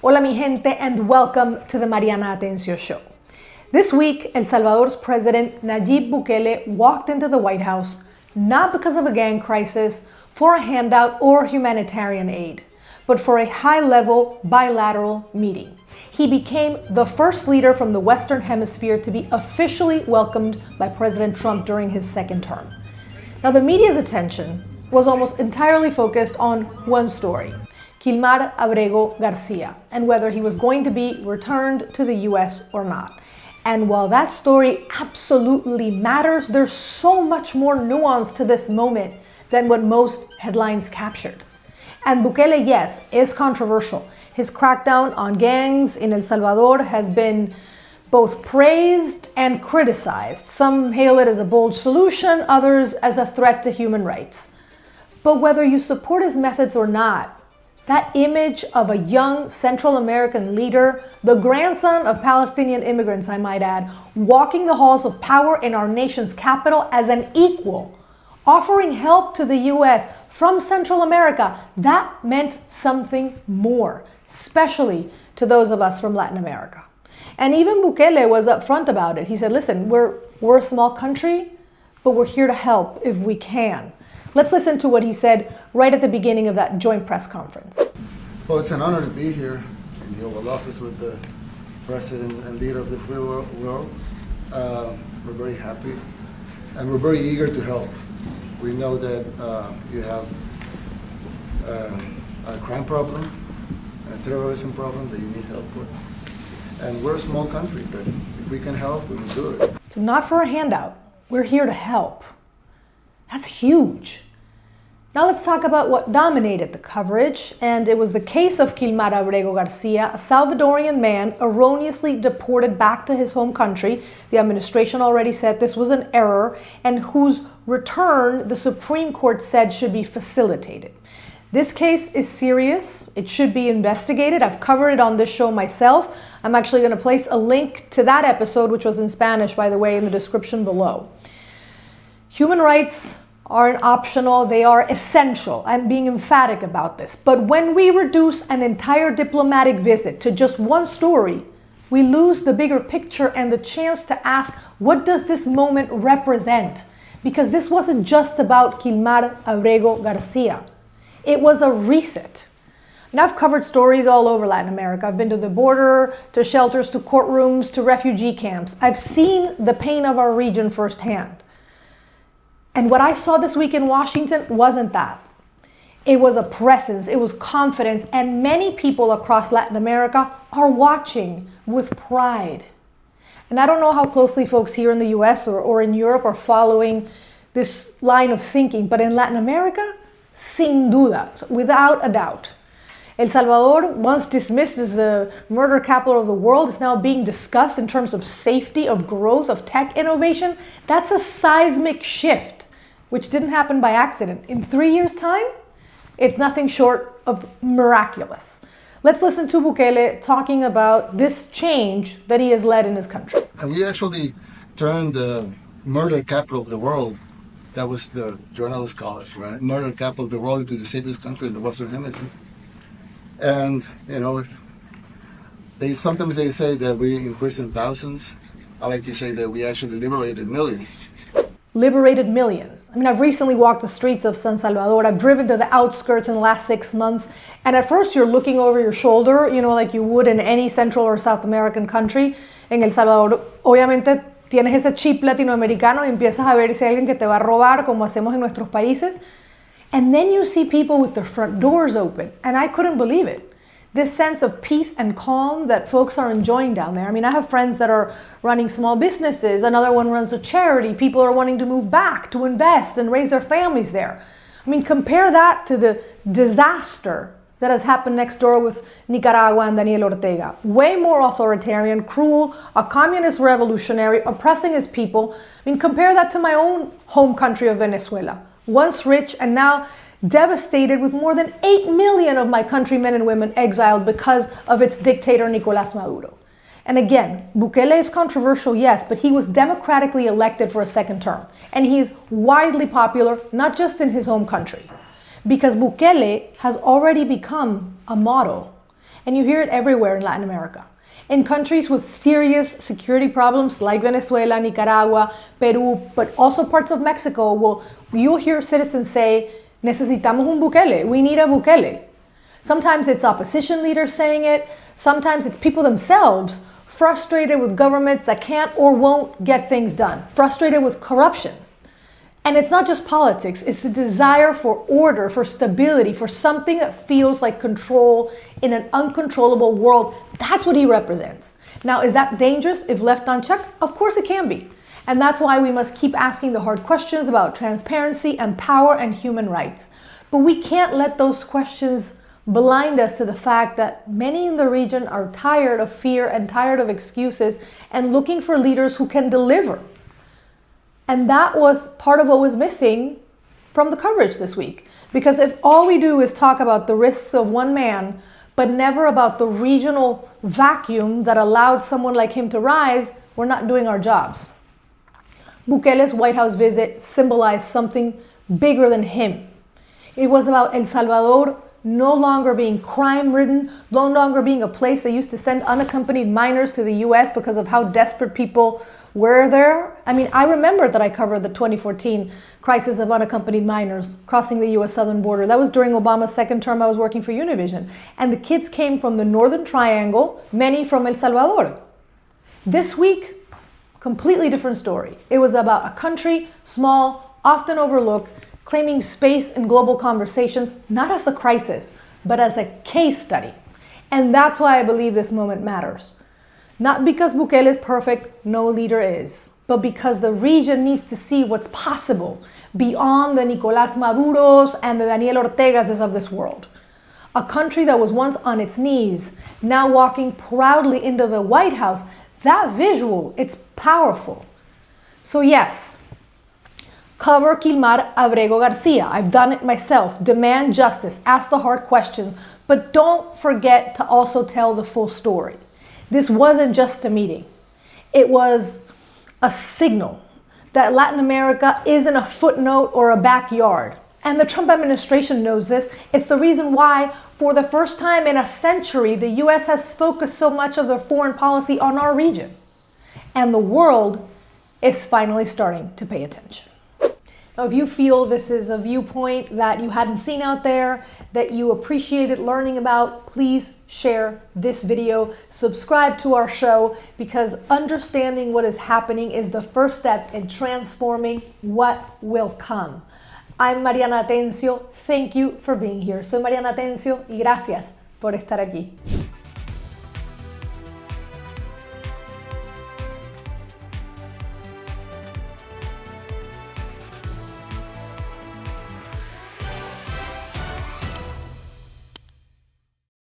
Hola mi gente and welcome to the Mariana Atencio Show. This week, El Salvador's president Nayib Bukele walked into the White House not because of a gang crisis, for a handout or humanitarian aid, but for a high-level bilateral meeting. He became the first leader from the Western Hemisphere to be officially welcomed by President Trump during his second term. Now, the media's attention was almost entirely focused on one story, Kilmar Abrego García, and whether he was going to be returned to the US or not. And while that story absolutely matters, there's so much more nuance to this moment than what most headlines captured. And Bukele, yes, is controversial. His crackdown on gangs in El Salvador has been both praised and criticized. Some hail it as a bold solution, others as a threat to human rights. But whether you support his methods or not, that image of a young Central American leader, the grandson of Palestinian immigrants, I might add, walking the halls of power in our nation's capital as an equal, offering help to the US from Central America, that meant something more, especially to those of us from Latin America. And even Bukele was upfront about it. He said, listen, we're a small country, but we're here to help if we can. Let's listen to what he said right at the beginning of that joint press conference. Well, it's an honor to be here in the Oval Office with the President and leader of the free world. We're very happy and we're very eager to help. We know that you have a crime problem, a terrorism problem that you need help with. And we're a small country, but if we can help, we will do it. So not for a handout, we're here to help. That's huge. Now let's talk about what dominated the coverage, and it was the case of Kilmar Abrego García, a Salvadorian man erroneously deported back to his home country. The administration already said this was an error, and whose return the Supreme Court said should be facilitated. This case is serious. It should be investigated. I've covered it on this show myself. I'm actually going to place a link to that episode, which was in Spanish, by the way, in the description below. Human rights aren't optional, they are essential. I'm being emphatic about this. But when we reduce an entire diplomatic visit to just one story, we lose the bigger picture and the chance to ask, what does this moment represent? Because this wasn't just about Kilmar Abrego García. It was a reset. And I've covered stories all over Latin America. I've been to the border, to shelters, to courtrooms, to refugee camps. I've seen the pain of our region firsthand. And what I saw this week in Washington wasn't that. It was a presence, it was confidence, and many people across Latin America are watching with pride. And I don't know how closely folks here in the US or in Europe are following this line of thinking, but in Latin America, sin duda, without a doubt. El Salvador, once dismissed as the murder capital of the world, is now being discussed in terms of safety, of growth, of tech innovation. That's a seismic shift, which didn't happen by accident. In 3 years' time, it's nothing short of miraculous. Let's listen to Bukele talking about this change that he has led in his country. And we actually turned the murder capital of the world, that was the journalist college, right? Murder capital of the world, into the safest country in the Western Hemisphere. And, you know, if sometimes they say that we imprisoned thousands. I like to say that we actually liberated millions. Liberated millions. I mean, I've recently walked the streets of San Salvador. I've driven to the outskirts in the last 6 months. And at first you're looking over your shoulder, you know, like you would in any Central or South American country. En El Salvador, obviamente, tienes ese chip latinoamericano y empiezas a ver si hay alguien que te va a robar, como hacemos en nuestros países. And then you see people with their front doors open. And I couldn't believe it. This sense of peace and calm that folks are enjoying down there. I mean, I have friends that are running small businesses. Another one runs a charity. People are wanting to move back to invest and raise their families there. I mean, compare that to the disaster that has happened next door with Nicaragua and Daniel Ortega. Way more authoritarian, cruel, a communist revolutionary, oppressing his people. I mean, compare that to my own home country of Venezuela. Once rich and now devastated, with more than 8 million of my countrymen and women exiled because of its dictator Nicolás Maduro. And again, Bukele is controversial, yes, but he was democratically elected for a second term. And he's widely popular, not just in his home country, because Bukele has already become a model. And you hear it everywhere in Latin America. In countries with serious security problems like Venezuela, Nicaragua, Peru, but also parts of Mexico, you'll hear citizens say, necesitamos un Bukele, we need a Bukele. Sometimes it's opposition leaders saying it, sometimes it's people themselves frustrated with governments that can't or won't get things done, frustrated with corruption. And it's not just politics, it's the desire for order, for stability, for something that feels like control in an uncontrollable world. That's what he represents. Now, is that dangerous if left unchecked? Of course it can be. And that's why we must keep asking the hard questions about transparency and power and human rights. But we can't let those questions blind us to the fact that many in the region are tired of fear and tired of excuses and looking for leaders who can deliver. And that was part of what was missing from the coverage this week. Because if all we do is talk about the risks of one man, but never about the regional vacuum that allowed someone like him to rise, we're not doing our jobs. Bukele's White House visit symbolized something bigger than him. It was about El Salvador no longer being crime-ridden, no longer being a place that used to send unaccompanied minors to the US because of how desperate people were there. I mean, I remember that I covered the 2014 crisis of unaccompanied minors crossing the US southern border. That was during Obama's second term. I was working for Univision. And the kids came from the Northern Triangle, many from El Salvador. This week, completely different story. It was about a country, small, often overlooked, claiming space in global conversations, not as a crisis, but as a case study. And that's why I believe this moment matters. Not because Bukele is perfect, no leader is, but because the region needs to see what's possible beyond the Nicolás Maduros and the Daniel Ortegas of this world. A country that was once on its knees, now walking proudly into the White House. That visual, it's powerful. So yes, cover Kilmar Abrego García. I've done it myself. Demand justice, ask the hard questions, but don't forget to also tell the full story. This wasn't just a meeting. It was a signal that Latin America isn't a footnote or a backyard. And the Trump administration knows this. It's the reason why, for the first time in a century, the US has focused so much of their foreign policy on our region. And the world is finally starting to pay attention. Now, if you feel this is a viewpoint that you hadn't seen out there, that you appreciated learning about, please share this video, subscribe to our show, because understanding what is happening is the first step in transforming what will come. I'm Mariana Atencio. Thank you for being here. Soy Mariana Atencio y gracias por estar aquí.